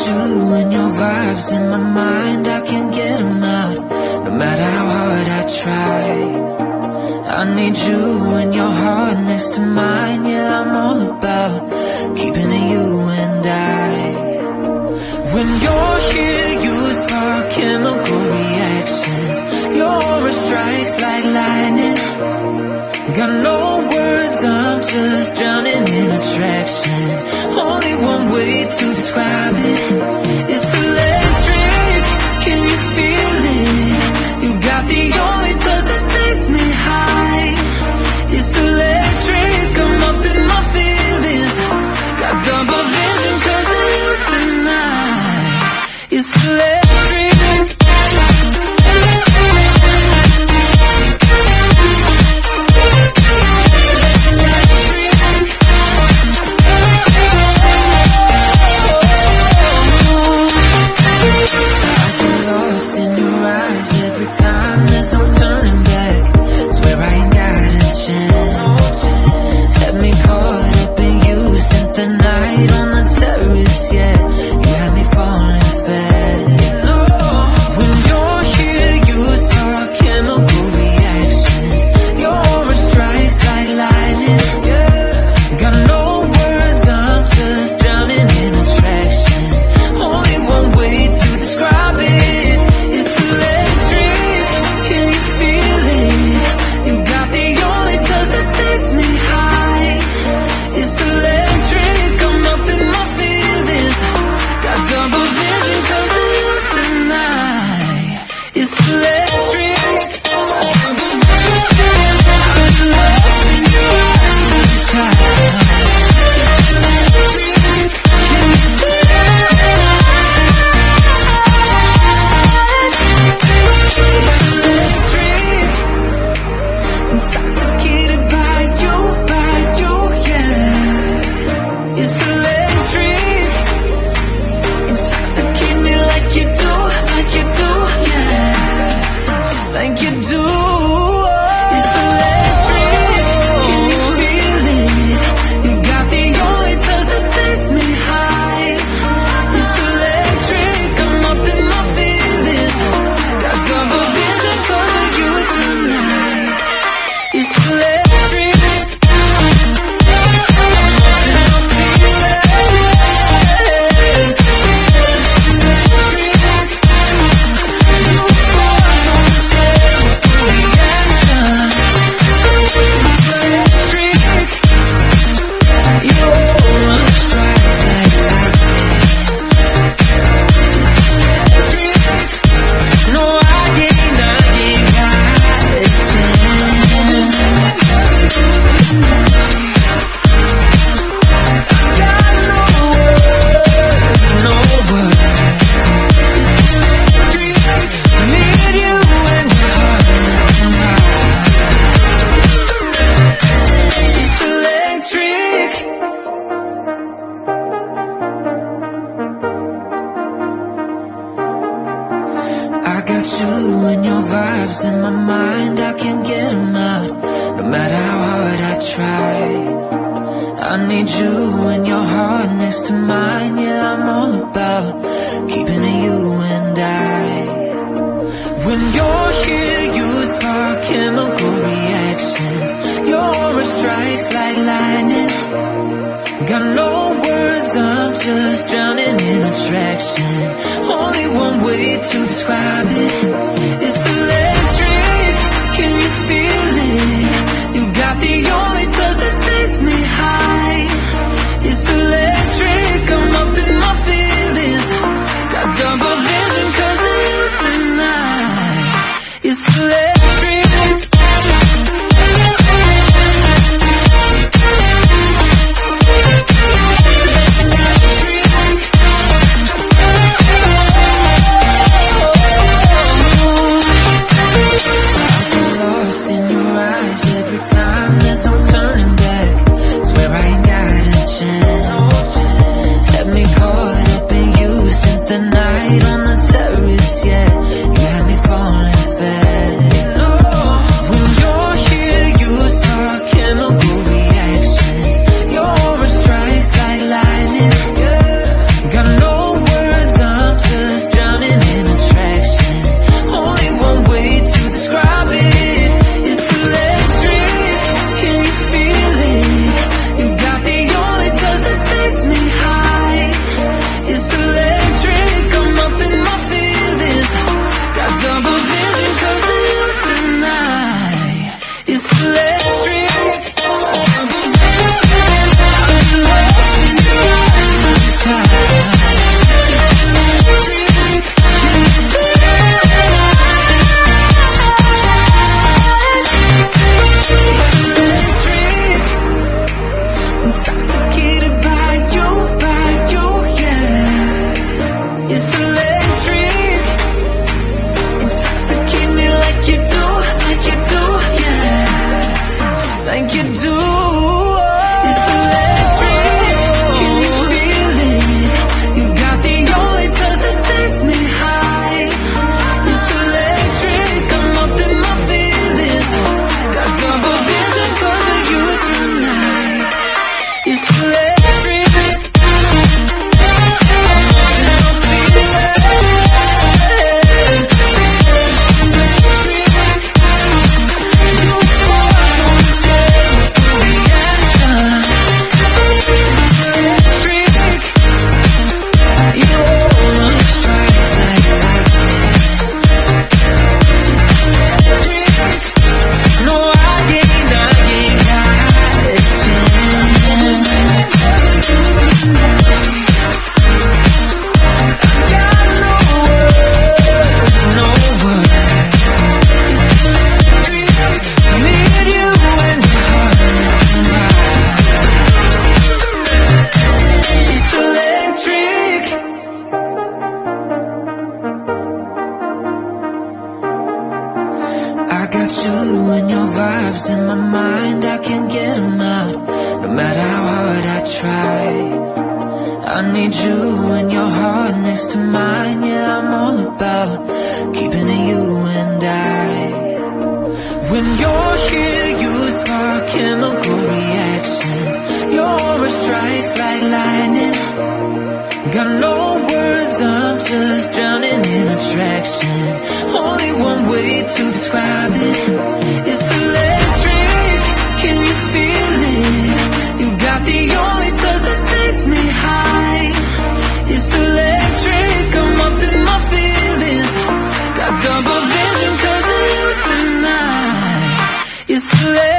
you and your vibes in my mind, I can't get them out, no matter how hard I try. I need you and your heart next to mine, yeah, I'm all about keeping it you and I. When you're here, you spark chemical reactions. Your aura strikes like lightning. Got no words, I'm just drowning in attraction. Only one way to describe it. It's electric, can you feel it? You got the only touch that takes me high. It's electric, I'm up in my feelings. Got double vision 'cause of you tonight. It's electric. vibes in my mind, I can't get them out. No matter how hard I try, I need you and your heart next to mine. Yeah, I'm all about keeping it you and I. When you're here, you spark chemical reactions. Your aura strikes like lightning. Got no words, I'm just drowning in attraction. Only one way to describe it. It's electric, can you feel it? You got the only touch that takes me high. It's electric, I'm up in my feelings. Got double vision 'cause of you tonight. It's electric.